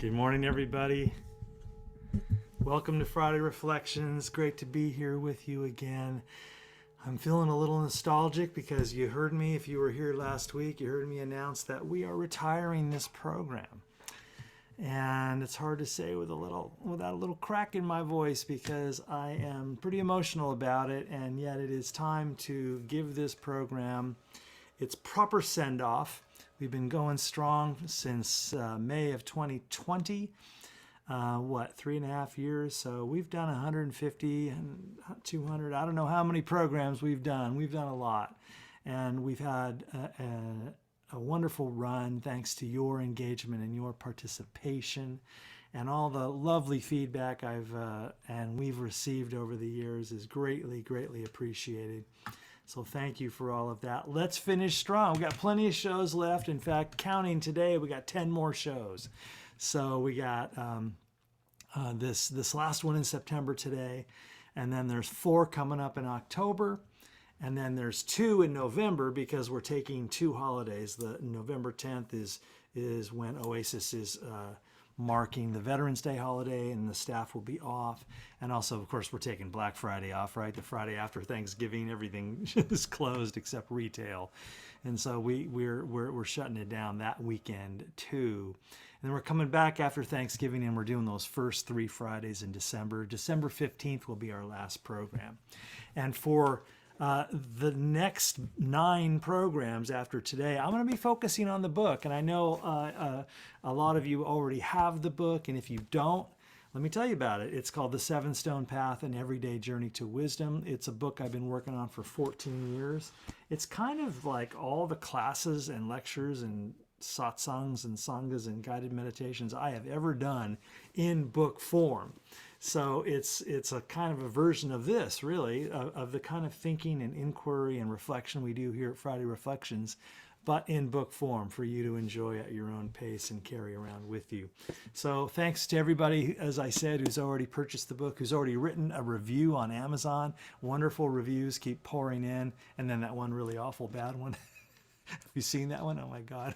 Good morning, everybody. Welcome to Friday Reflections. Great to be here with you again. I'm feeling a little nostalgic because you heard me, if you were here last week, you heard me announce that we are retiring this program. And it's hard to say without a little crack in my voice because I am pretty emotional about it, and yet it is time to give this program its proper send-off. We've been going strong since May of 2020. 3.5 years? So we've done 150 and 200. I don't know how many programs we've done. We've done a lot. And we've had a wonderful run thanks to your engagement and your participation and all the lovely feedback and we've received over the years is greatly, greatly appreciated. So thank you for all of that. Let's finish strong. We got plenty of shows left. In fact, counting today, we got 10 more shows. So we got this last one in September today, and then there's 4 coming up in October, and then there's 2 in November because we're taking 2 holidays. The November 10th is when Oasis is marking the Veterans Day holiday, and the staff will be off. And also, of course, we're taking Black Friday off, right? The Friday after Thanksgiving, everything is closed except retail. And so we're shutting it down that weekend too. And then we're coming back after Thanksgiving, and we're doing those first 3 Fridays in December. December 15th will be our last program. And for the next 9 programs after today, I'm going to be focusing on the book. And I know a lot of you already have the book, and if you don't, let me tell you about it. It's called The 7 Stone Path: An Everyday Journey to Wisdom. It's a book I've been working on for 14 years. It's kind of like all the classes and lectures and satsangs and sanghas and guided meditations I have ever done in book form. So it's a kind of a version of this, really, of the kind of thinking and inquiry and reflection we do here at Friday Reflections, but in book form for you to enjoy at your own pace and carry around with you. So thanks to everybody, as I said, who's already purchased the book, who's already written a review on Amazon. Wonderful reviews keep pouring in. And then that one really awful bad one. Have you seen that one? Oh my God.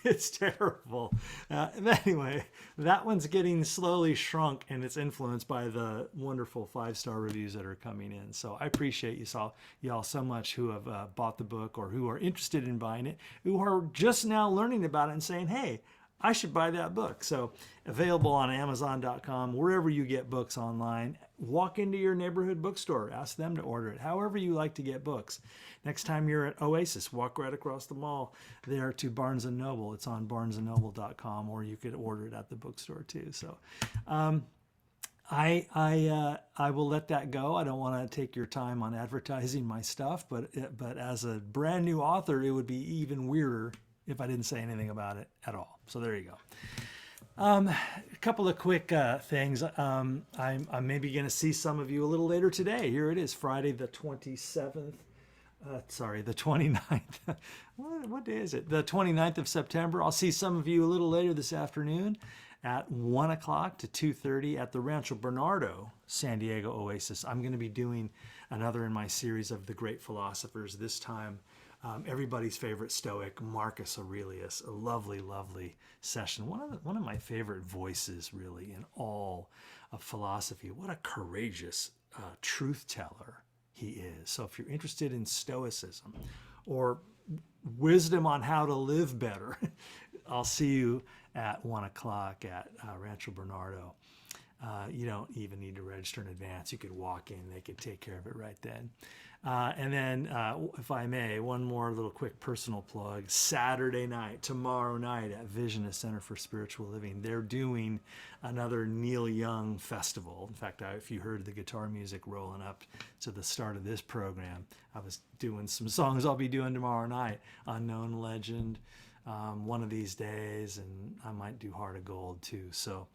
It's terrible. Anyway, that one's getting slowly shrunk in its influence by the wonderful 5-star reviews that are coming in. So I appreciate y'all so much who have bought the book or who are interested in buying it, who are just now learning about it and saying, hey, I should buy that book. So available on Amazon.com, wherever you get books online. Walk into your neighborhood bookstore, ask them to order it, however you like to get books. Next time you're at Oasis, walk right across the mall there to Barnes & Noble. It's on barnesandnoble.com, or you could order it at the bookstore too. So I will let that go. I don't want to take your time on advertising my stuff, but as a brand new author, it would be even weirder if I didn't say anything about it at all. So there you go. A couple of quick things. I'm maybe going to see some of you a little later today. Here it is, Friday the 27th. The 29th. What day is it? The 29th of September. I'll see some of you a little later this afternoon at 1 o'clock to 2:30 at the Rancho Bernardo San Diego Oasis. I'm going to be doing another in my series of the great philosophers, this time everybody's favorite Stoic, Marcus Aurelius. A lovely, lovely session. One of my favorite voices, really, in all of philosophy. What a courageous truth teller he is. So if you're interested in Stoicism or wisdom on how to live better, I'll see you at 1 o'clock at Rancho Bernardo. You don't even need to register in advance. You could walk in. They could take care of it right then. And then, if I may, one more little quick personal plug. Saturday night, tomorrow night at Vision, a Center for Spiritual Living, they're doing another Neil Young festival. In fact, if you heard the guitar music rolling up to the start of this program, I was doing some songs I'll be doing tomorrow night. Unknown Legend, One of These Days, and I might do Heart of Gold too. So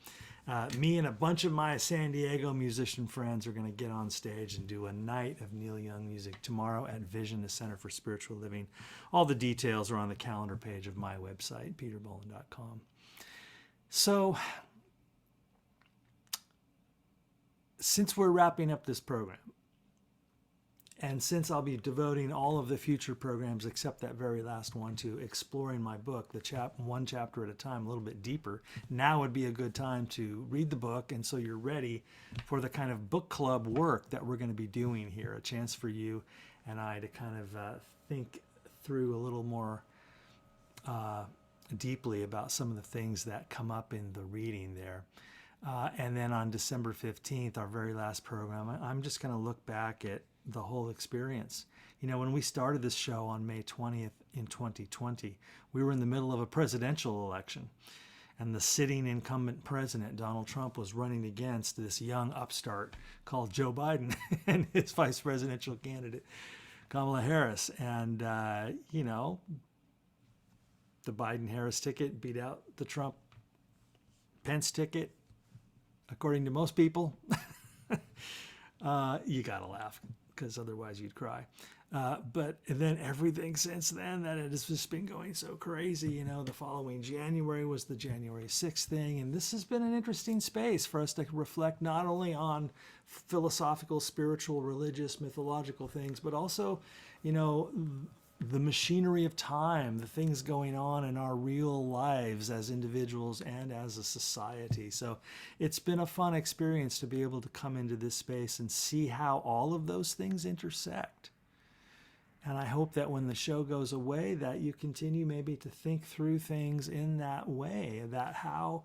me and a bunch of my San Diego musician friends are going to get on stage and do a night of Neil Young music tomorrow at Vision, the Center for Spiritual Living. All the details are on the calendar page of my website, peterboland.com. So, since we're wrapping up this program, And since I'll be devoting all of the future programs, except that very last one, to exploring my book, one chapter at a time, a little bit deeper, now would be a good time to read the book. And so you're ready for the kind of book club work that we're going to be doing here, a chance for you and I to kind of think through a little more deeply about some of the things that come up in the reading there. And then on December 15th, our very last program, I'm just going to look back at the whole experience. You know, when we started this show on May 20th in 2020, we were in the middle of a presidential election. And the sitting incumbent president, Donald Trump, was running against this young upstart called Joe Biden and his vice presidential candidate, Kamala Harris. And, you know, the Biden-Harris ticket beat out the Trump-Pence ticket, according to most people. You got to laugh, because otherwise you'd cry. But then everything since then, that it has just been going so crazy. You know, the following January was the January 6th thing. And this has been an interesting space for us to reflect not only on philosophical, spiritual, religious, mythological things, but also, you know, the machinery of time, the things going on in our real lives as individuals and as a society. So it's been a fun experience to be able to come into this space and see how all of those things intersect. And I hope that when the show goes away, that you continue maybe to think through things in that way, that how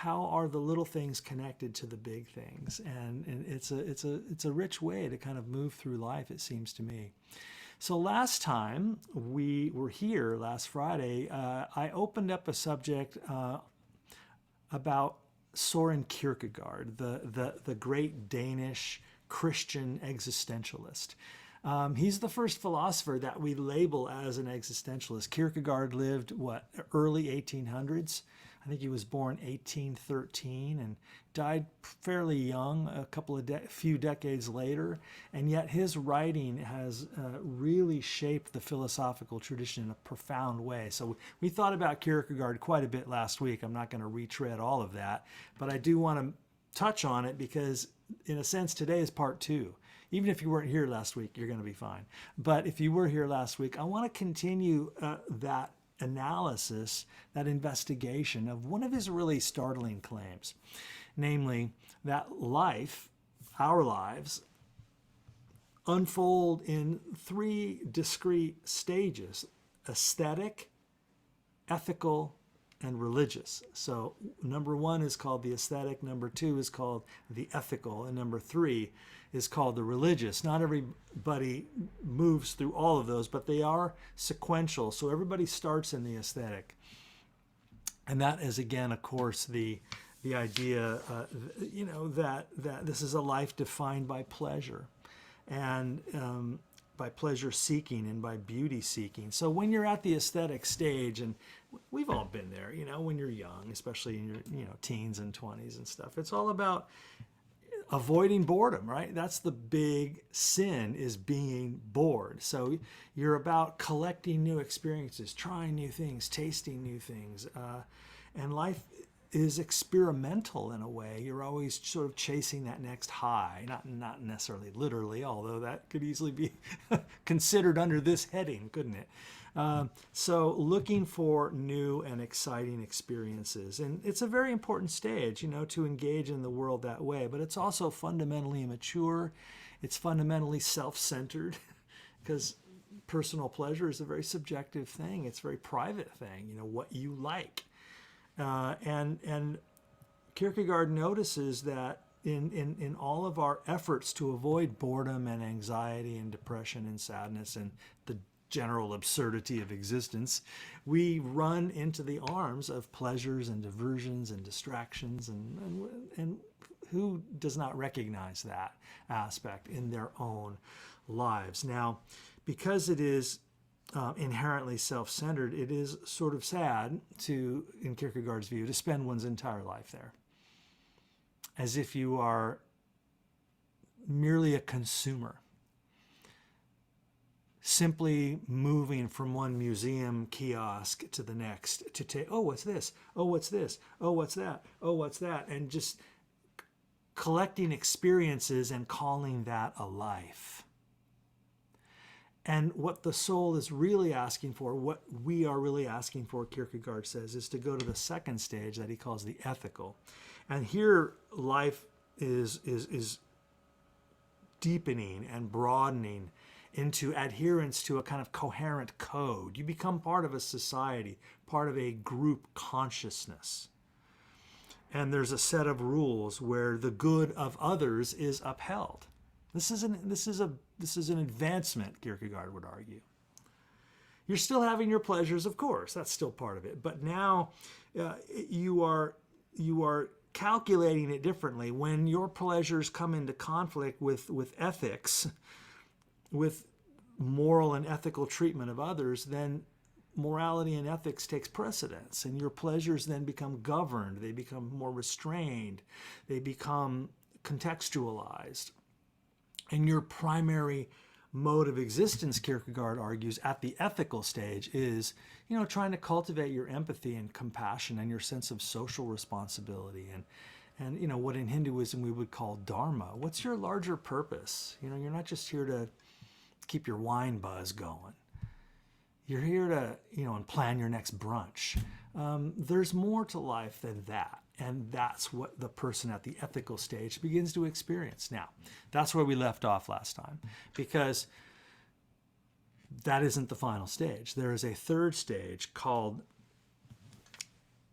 are the little things connected to the big things. And it's a rich way to kind of move through life, it seems to me. So last time we were here, last Friday, I opened up a subject about Soren Kierkegaard, the great Danish Christian existentialist. He's the first philosopher that we label as an existentialist. Kierkegaard lived, early 1800s. I think he was born 1813 and died fairly young, few decades later. And yet his writing has really shaped the philosophical tradition in a profound way. So we thought about Kierkegaard quite a bit last week. I'm not going to retread all of that, but I do want to touch on it because, in a sense, today is part two. Even if you weren't here last week, you're going to be fine. But if you were here last week, I want to continue that analysis, that investigation of one of his really startling claims, namely that life, our lives, unfold in three discrete stages: aesthetic, ethical, and religious. So number one is called the aesthetic, number two is called the ethical, and number three is called the religious. Not everybody moves through all of those, but they are sequential. So everybody starts in the aesthetic. And that is, again, of course, the idea, that this is a life defined by pleasure and by pleasure seeking and by beauty seeking. So when you're at the aesthetic stage, and we've all been there, when you're young, especially in your, teens and 20s and stuff, it's all about avoiding boredom, right? That's the big sin, is being bored. So you're about collecting new experiences, trying new things, tasting new things. And life is experimental in a way. You're always sort of chasing that next high, not necessarily literally, although that could easily be considered under this heading, couldn't it? So looking for new and exciting experiences. And it's a very important stage, to engage in the world that way, but it's also fundamentally immature. It's fundamentally self-centered because personal pleasure is a very subjective thing. It's a very private thing, what you like. And Kierkegaard notices that in all of our efforts to avoid boredom and anxiety and depression and sadness and the general absurdity of existence, we run into the arms of pleasures and diversions and distractions, and who does not recognize that aspect in their own lives? Now, because it is inherently self-centered, it is sort of sad to, in Kierkegaard's view, to spend one's entire life there, as if you are merely a consumer, simply moving from one museum kiosk to the next to take, oh, what's this? Oh, what's this? Oh, what's that? Oh, what's that? And just collecting experiences and calling that a life. And what the soul is really asking for, what we are really asking for, Kierkegaard says, is to go to the second stage that he calls the ethical. And here life is deepening and broadening into adherence to a kind of coherent code. You become part of a society, part of a group consciousness. And there's a set of rules where the good of others is upheld. This is an advancement, Kierkegaard would argue. You're still having your pleasures, of course. That's still part of it. But now you are calculating it differently. When your pleasures come into conflict with ethics, with moral and ethical treatment of others, then morality and ethics takes precedence, and your pleasures then become governed. They become more restrained. They become contextualized. And your primary mode of existence, Kierkegaard argues, at the ethical stage is, trying to cultivate your empathy and compassion and your sense of social responsibility and what in Hinduism we would call dharma. What's your larger purpose? You're not just here to keep your wine buzz going. You're here to, and plan your next brunch. There's more to life than that. And that's what the person at the ethical stage begins to experience. Now, that's where we left off last time, because that isn't the final stage. There is a third stage called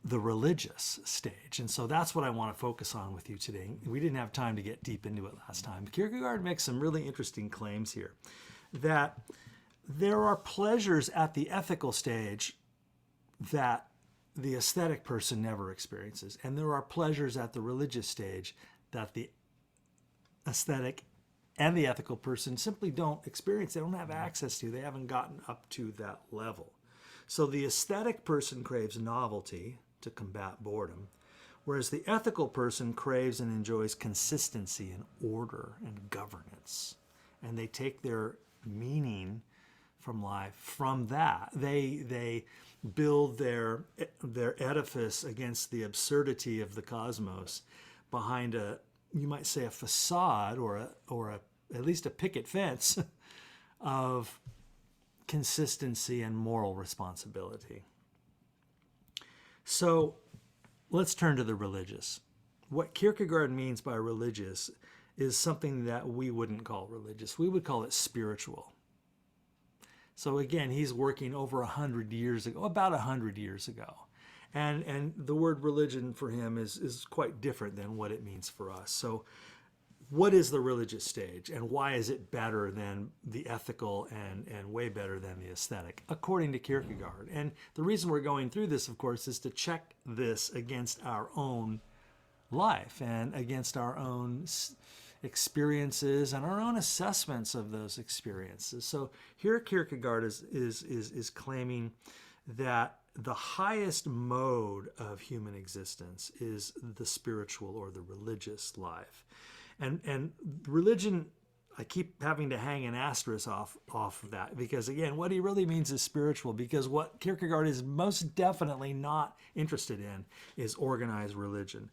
the religious stage. And so that's what I want to focus on with you today. We didn't have time to get deep into it last time. Kierkegaard makes some really interesting claims here, that there are pleasures at the ethical stage that the aesthetic person never experiences. And there are pleasures at the religious stage that the aesthetic and the ethical person simply don't experience. They don't have access to. They haven't gotten up to that level. So the aesthetic person craves novelty to combat boredom, whereas the ethical person craves and enjoys consistency and order and governance. And they take their meaning from life from that. They build their edifice against the absurdity of the cosmos behind you might say a facade or at least a picket fence of consistency and moral responsibility. So let's turn to the religious. What Kierkegaard means by religious is something that we wouldn't call religious. We would call it spiritual. So again, he's working over 100 years ago, about 100 years ago. And the word religion for him is quite different than what it means for us. So what is the religious stage, and why is it better than the ethical and way better than the aesthetic, according to Kierkegaard? And the reason we're going through this, of course, is to check this against our own life and against our own experiences and our own assessments of those experiences. So here Kierkegaard is claiming that the highest mode of human existence is the spiritual or the religious life. And religion, I keep having to hang an asterisk off of that, because again, what he really means is spiritual, because what Kierkegaard is most definitely not interested in is organized religion.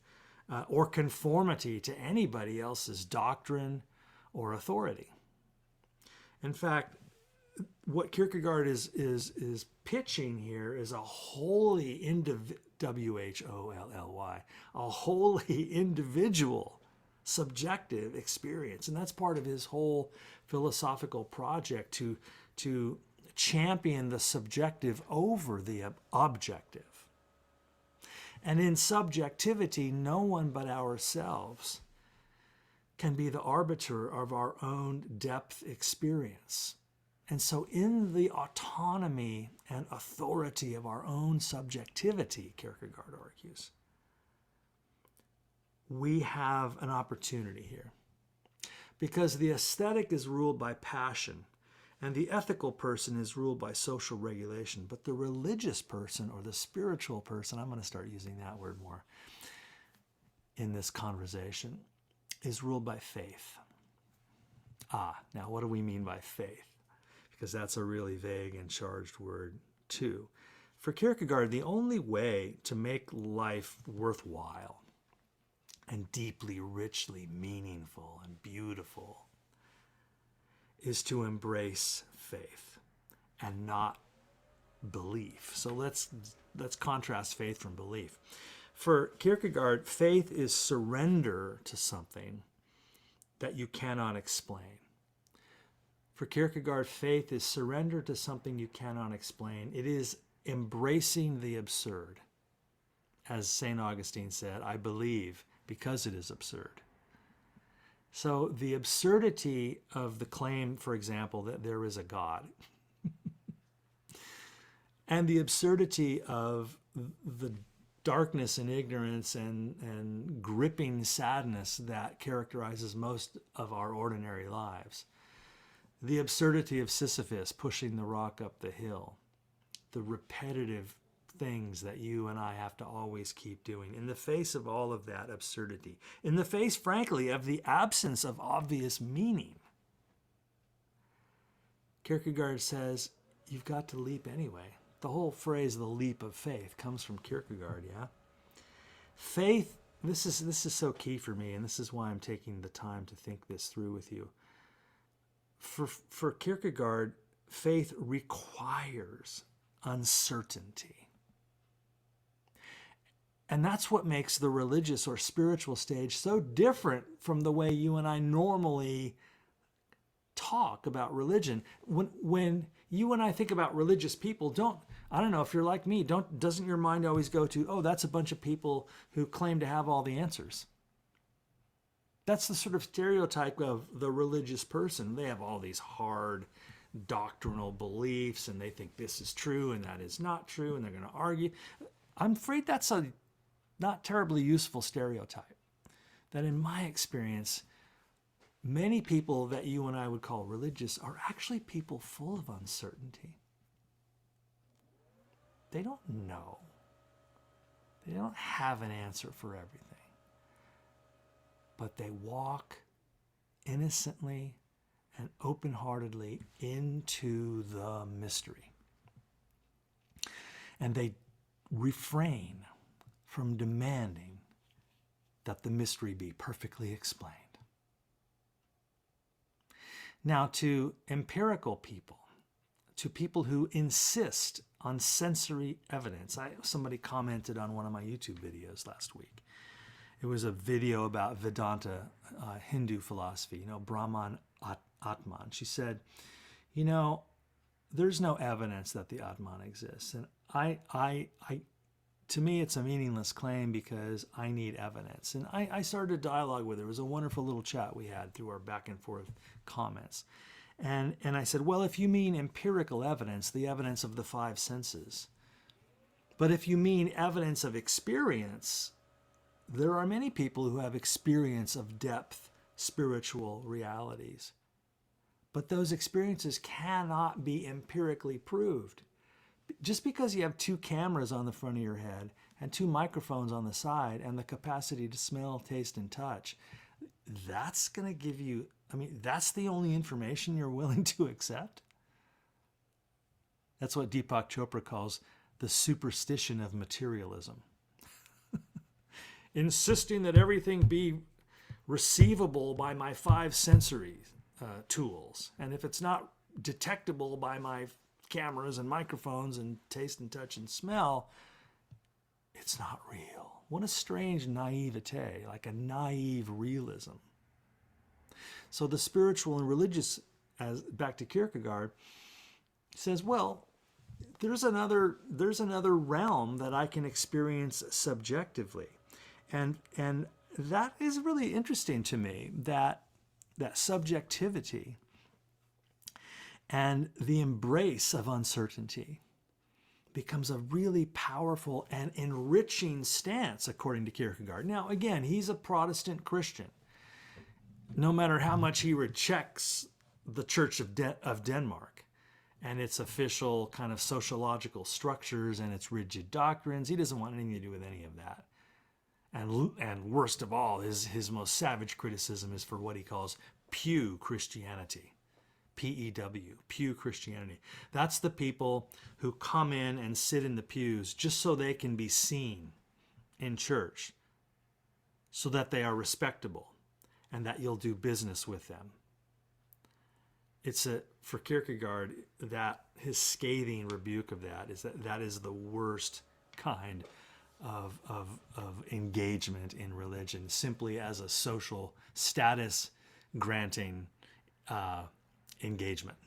Or conformity to anybody else's doctrine or authority. In fact, what Kierkegaard is pitching here is a wholly W-H-O-L-L-Y, a wholly individual, subjective experience. And that's part of his whole philosophical project, to champion the subjective over the objective. And in subjectivity, no one but ourselves can be the arbiter of our own depth experience. And so in the autonomy and authority of our own subjectivity, Kierkegaard argues, we have an opportunity here. Because the aesthetic is ruled by passion, and the ethical person is ruled by social regulation. But the religious person or the spiritual person, I'm going to start using that word more in this conversation, is ruled by faith. Now what do we mean by faith? Because that's a really vague and charged word too. For Kierkegaard, the only way to make life worthwhile and deeply, richly meaningful and beautiful is to embrace faith and not belief. So let's contrast faith from belief. For Kierkegaard, faith is surrender to something that you cannot explain. For Kierkegaard, faith is surrender to something you cannot explain. It is embracing the absurd. As St. Augustine said, I believe because it is absurd. So the absurdity of the claim, for example, that there is a God, and the absurdity of the darkness and ignorance and gripping sadness that characterizes most of our ordinary lives. The absurdity of Sisyphus pushing the rock up the hill. The repetitive things that you and I have to always keep doing. In the face of all of that absurdity. In the face, frankly, of the absence of obvious meaning. Kierkegaard says, you've got to leap anyway. The whole phrase, the leap of faith, comes from Kierkegaard, yeah? Faith, this is so key for me, and this is why I'm taking the time to think this through with you. For Kierkegaard, faith requires uncertainty. And that's what makes the religious or spiritual stage so different from the way you and I normally talk about religion. When you and I think about religious people, I don't know if you're like me, doesn't your mind always go to, oh, that's a bunch of people who claim to have all the answers? That's the sort of stereotype of the religious person. They have all these hard doctrinal beliefs and they think this is true and that is not true and they're going to argue. I'm afraid that's a not terribly useful stereotype. That in my experience, many people that you and I would call religious are actually people full of uncertainty. They don't know. They don't have an answer for everything. But they walk innocently and open-heartedly into the mystery. And they refrain from demanding that the mystery be perfectly explained. Now, to empirical people, to people who insist on sensory evidence. Somebody commented on one of my YouTube videos last week. It was a video about Vedanta, Hindu philosophy, Brahman, Atman. She said, there's no evidence that the Atman exists. And to me, it's a meaningless claim because I need evidence. And I started a dialogue with her. It was a wonderful little chat we had through our back and forth comments. And I said, well, if you mean empirical evidence, the evidence of the five senses, but if you mean evidence of experience, there are many people who have experience of depth, spiritual realities. But those experiences cannot be empirically proved. Just because you have two cameras on the front of your head and two microphones on the side and the capacity to smell, taste, and touch, that's going to give you, that's the only information you're willing to accept? That's what Deepak Chopra calls the superstition of materialism. Insisting that everything be receivable by my five sensory tools. And if it's not detectable by my cameras and microphones and taste and touch and smell, it's not real. What a strange naivete, like a naive realism. So the spiritual and religious, back to Kierkegaard, says, well, there's another realm that I can experience subjectively. And that is really interesting to me, that subjectivity and the embrace of uncertainty becomes a really powerful and enriching stance, according to Kierkegaard. Now, again, he's a Protestant Christian. No matter how much he rejects the Church of Denmark and its official kind of sociological structures and its rigid doctrines, he doesn't want anything to do with any of that. And worst of all, his most savage criticism is for what he calls pew Christianity. P-E-W, pew Christianity. That's the people who come in and sit in the pews just so they can be seen in church, so that they are respectable and that you'll do business with them. for Kierkegaard, that his scathing rebuke of that is the worst kind of engagement in religion, simply as a social status granting engagement.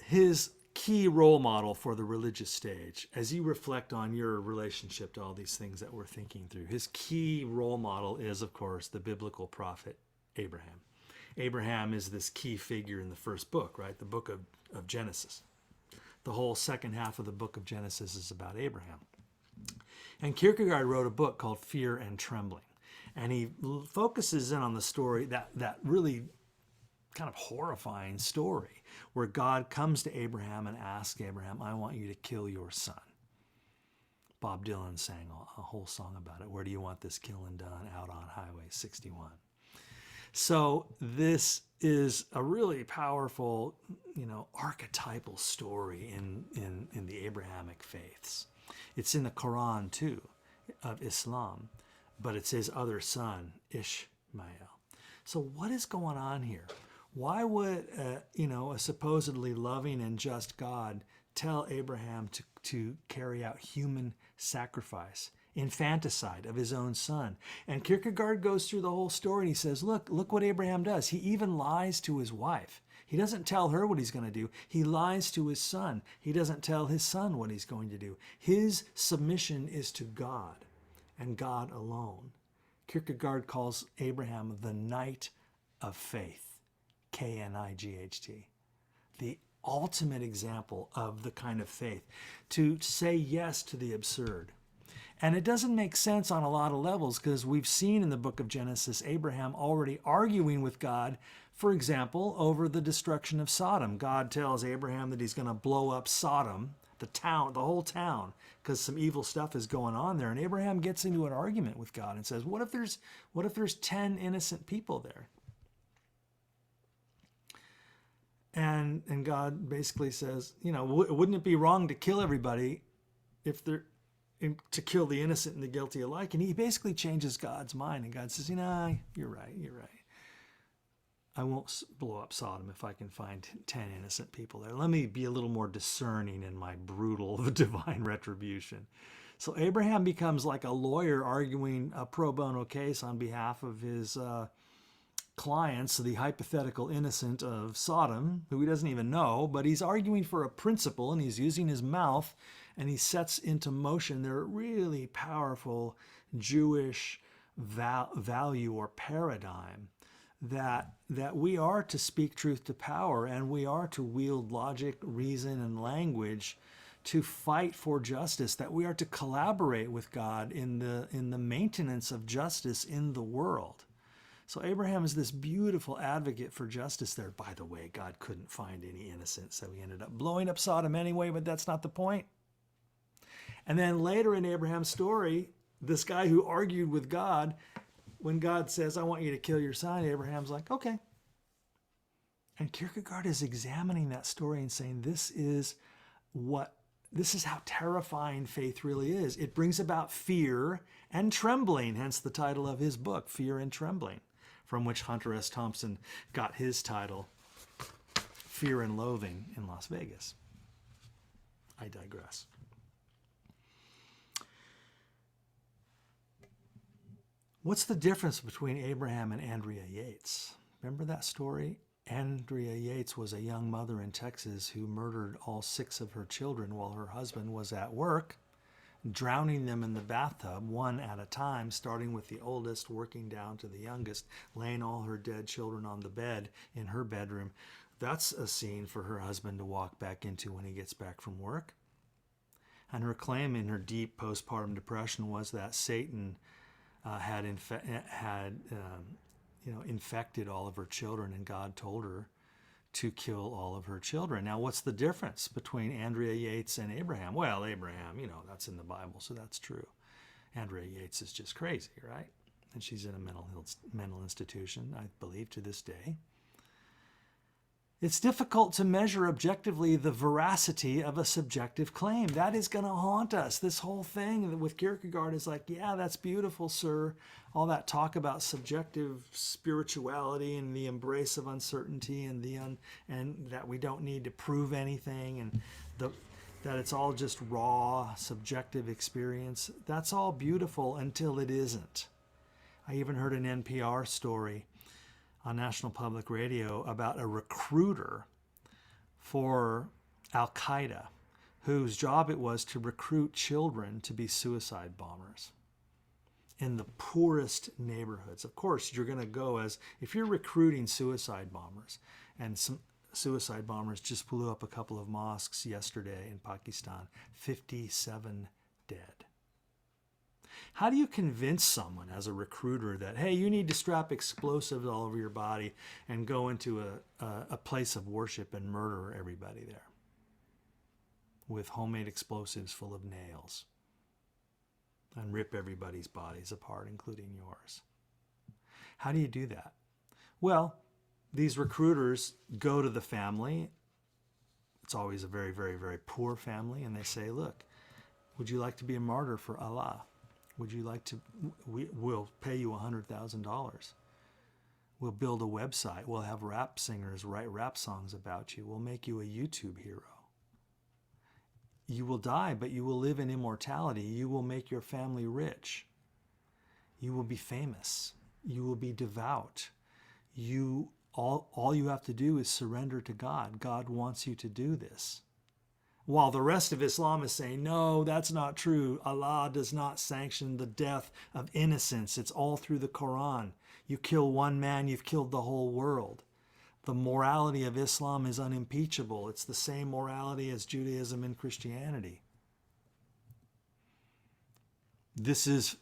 His key role model for the religious stage, as you reflect on your relationship to all these things that we're thinking through, his key role model is, of course, the biblical prophet Abraham. Abraham is this key figure in the first book, right? The book of Genesis. The whole second half of the book of Genesis is about Abraham. And Kierkegaard wrote a book called Fear and Trembling. And he focuses in on the story, that really kind of horrifying story, where God comes to Abraham and asks Abraham, I want you to kill your son. Bob Dylan sang a whole song about it. Where do you want this killing done? Out on Highway 61. So this is a really powerful, archetypal story in the Abrahamic faiths. It's in the Quran too, of Islam, but it's his other son, Ishmael. So what is going on here? Why would a supposedly loving and just God tell Abraham to carry out human sacrifice, infanticide of his own son? And Kierkegaard goes through the whole story and he says, look what Abraham does. He even lies to his wife. He doesn't tell her what he's going to do. He lies to his son. He doesn't tell his son what he's going to do. His submission is to God and God alone. Kierkegaard calls Abraham the knight of faith. K-N-I-G-H-T. The ultimate example of the kind of faith, to say yes to the absurd. And it doesn't make sense on a lot of levels, because we've seen in the book of Genesis Abraham already arguing with God, for example, over the destruction of Sodom. God tells Abraham that he's going to blow up Sodom, the whole town, because some evil stuff is going on there. And Abraham gets into an argument with God and says, what if there's 10 innocent people there? And God basically says, wouldn't it be wrong to kill everybody to kill the innocent and the guilty alike? And he basically changes God's mind. And God says, you're right. I won't blow up Sodom if I can find 10 innocent people there. Let me be a little more discerning in my brutal divine retribution. So Abraham becomes like a lawyer arguing a pro bono case on behalf of his clients, the hypothetical innocent of Sodom, who he doesn't even know, but he's arguing for a principle, and he's using his mouth, and he sets into motion their really powerful Jewish value or paradigm that we are to speak truth to power, and we are to wield logic, reason, and language to fight for justice, that we are to collaborate with God in the maintenance of justice in the world. So Abraham is this beautiful advocate for justice there. By the way, God couldn't find any innocent, so he ended up blowing up Sodom anyway, but that's not the point. And then later in Abraham's story, this guy who argued with God, when God says, I want you to kill your son, Abraham's like, okay. And Kierkegaard is examining that story and saying, this is how terrifying faith really is. It brings about fear and trembling, hence the title of his book, Fear and Trembling, from which Hunter S. Thompson got his title, Fear and Loathing in Las Vegas. I digress. What's the difference between Abraham and Andrea Yates? Remember that story? Andrea Yates was a young mother in Texas who murdered all 6 of her children while her husband was at work, drowning them in the bathtub one at a time, starting with the oldest, working down to the youngest, laying all her dead children on the bed in her bedroom. That's a scene for her husband to walk back into when he gets back from work. And her claim in her deep postpartum depression was that Satan had infected all of her children, and God told her to kill all of her children. Now, what's the difference between Andrea Yates and Abraham? Well, Abraham, that's in the Bible, so that's true. Andrea Yates is just crazy, right? And she's in a mental institution, I believe, to this day. It's difficult to measure objectively the veracity of a subjective claim. That is going to haunt us. This whole thing with Kierkegaard is like, yeah, that's beautiful, sir. All that talk about subjective spirituality and the embrace of uncertainty and and that we don't need to prove anything and that it's all just raw subjective experience. That's all beautiful until it isn't. I even heard an NPR story on National Public Radio about a recruiter for Al Qaeda whose job it was to recruit children to be suicide bombers in the poorest neighborhoods. Of course, you're going to go if you're recruiting suicide bombers, and some suicide bombers just blew up a couple of mosques yesterday in Pakistan, 57 dead. How do you convince someone as a recruiter that, hey, you need to strap explosives all over your body and go into a place of worship and murder everybody there with homemade explosives full of nails and rip everybody's bodies apart, including yours? How do you do that? Well, these recruiters go to the family. It's always a very, very, very poor family. And they say, look, would you like to be a martyr for Allah? Would you like to, we'll pay you $100,000. We'll build a website. We'll have rap singers write rap songs about you. We'll make you a YouTube hero. You will die, but you will live in immortality. You will make your family rich. You will be famous. You will be devout. All you have to do is surrender to God. God wants you to do this. While the rest of Islam is saying, no, that's not true. Allah does not sanction the death of innocents. It's all through the Quran. You kill one man, you've killed the whole world. The morality of Islam is unimpeachable. It's the same morality as Judaism and Christianity. This is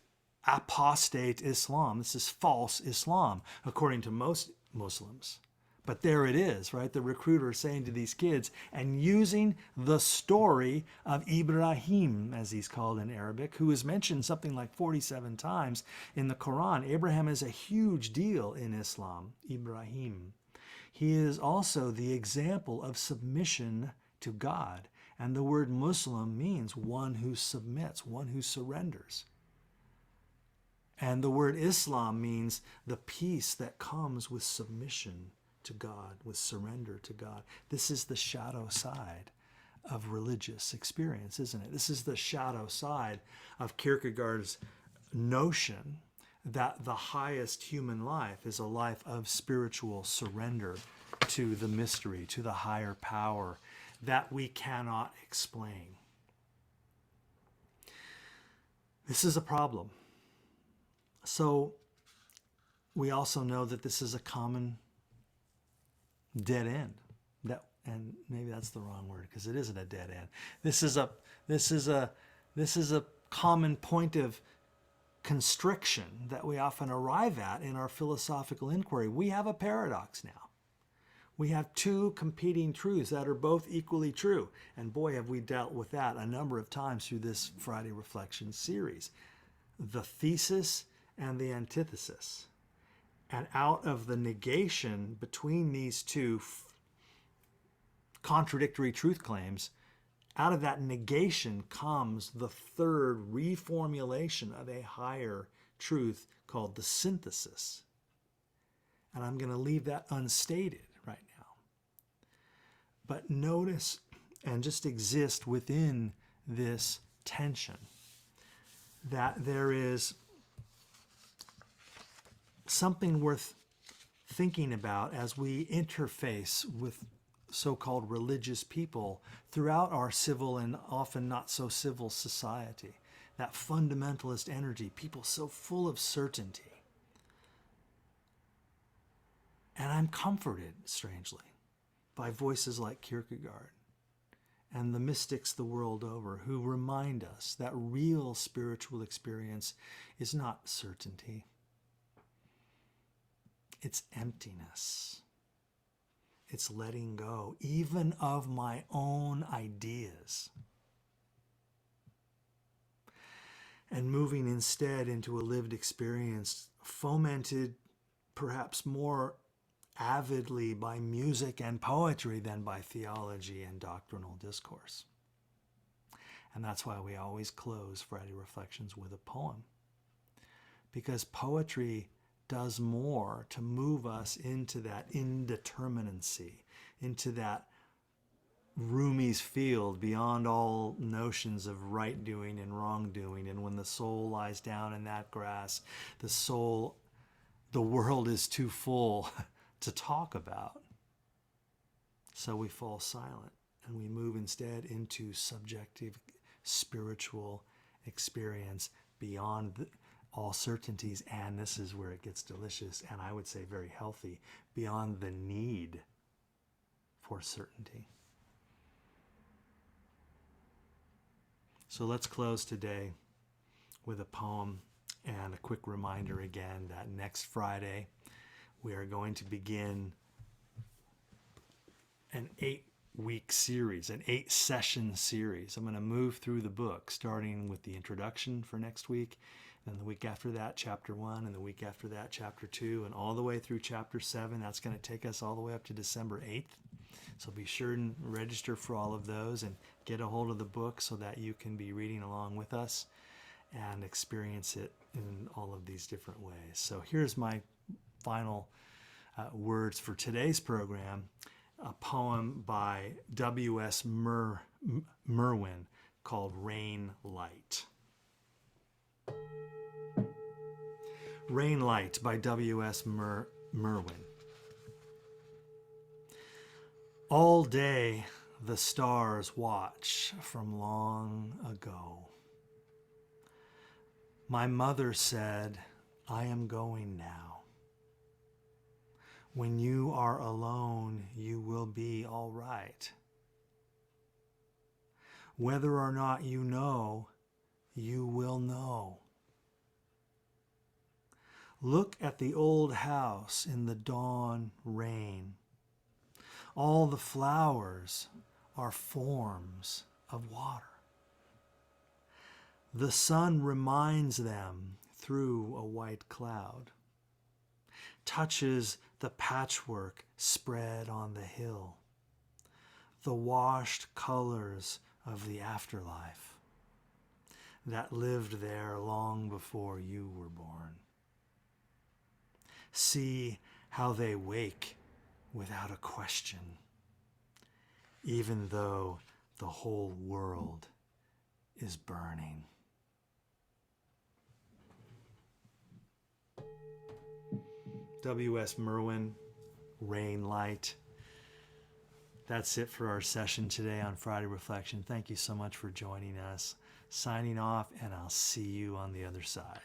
apostate Islam. This is false Islam, according to most Muslims. But there it is, right? The recruiter saying to these kids and using the story of Ibrahim, as he's called in Arabic, who is mentioned something like 47 times in the Quran. Abraham is a huge deal in Islam, Ibrahim. He is also the example of submission to God. And the word Muslim means one who submits, one who surrenders. And the word Islam means the peace that comes with submission to God, with surrender to God. This is the shadow side of religious experience, isn't it? This is the shadow side of Kierkegaard's notion that the highest human life is a life of spiritual surrender to the mystery, to the higher power that we cannot explain. This is a problem. So we also know that this is a common dead end. And maybe that's the wrong word, because it isn't a dead end. This is a common point of constriction that we often arrive at in our philosophical inquiry. We have a paradox now. We have two competing truths that are both equally true. And boy, have we dealt with that a number of times through this Friday Reflection series. The thesis and the antithesis. And out of the negation between these two contradictory truth claims, out of that negation comes the third reformulation of a higher truth called the synthesis. And I'm going to leave that unstated right now. But notice and just exist within this tension that there is something worth thinking about as we interface with so-called religious people throughout our civil and often not so civil society. That fundamentalist energy, people so full of certainty. And I'm comforted, strangely, by voices like Kierkegaard and the mystics the world over who remind us that real spiritual experience is not certainty. It's emptiness. It's letting go, even of my own ideas, and moving instead into a lived experience fomented perhaps more avidly by music and poetry than by theology and doctrinal discourse. And that's why we always close Friday Reflections with a poem. Because poetry does more to move us into that indeterminacy, into that Rumi's field beyond all notions of right doing and wrong doing. And when the soul lies down in that grass, the world is too full to talk about. So we fall silent and we move instead into subjective spiritual experience beyond all certainties. And this is where it gets delicious, and I would say very healthy, beyond the need for certainty. So let's close today with a poem and a quick reminder again that next Friday we are going to begin an 8-week series, an 8-session series. I'm going to move through the book, starting with the introduction for next week, and then the week after that, chapter 1, and the week after that, chapter 2, and all the way through chapter 7. That's going to take us all the way up to December 8th. So be sure and register for all of those and get a hold of the book so that you can be reading along with us and experience it in all of these different ways. So here's my final words for today's program, a poem by W.S. Merwin called Rain Light. Rain Light by W.S. Merwin. All day the stars watch from long ago. My mother said, I am going now. When you are alone, you will be all right. Whether or not you know, you will know. Look at the old house in the dawn rain. All the flowers are forms of water. The sun reminds them through a white cloud, touches the patchwork spread on the hill, the washed colors of the afterlife that lived there long before you were born. See how they wake without a question, even though the whole world is burning. W.S. Merwin, Rain Light. That's it for our session today on Friday Reflection. Thank you so much for joining us. Signing off, and I'll see you on the other side.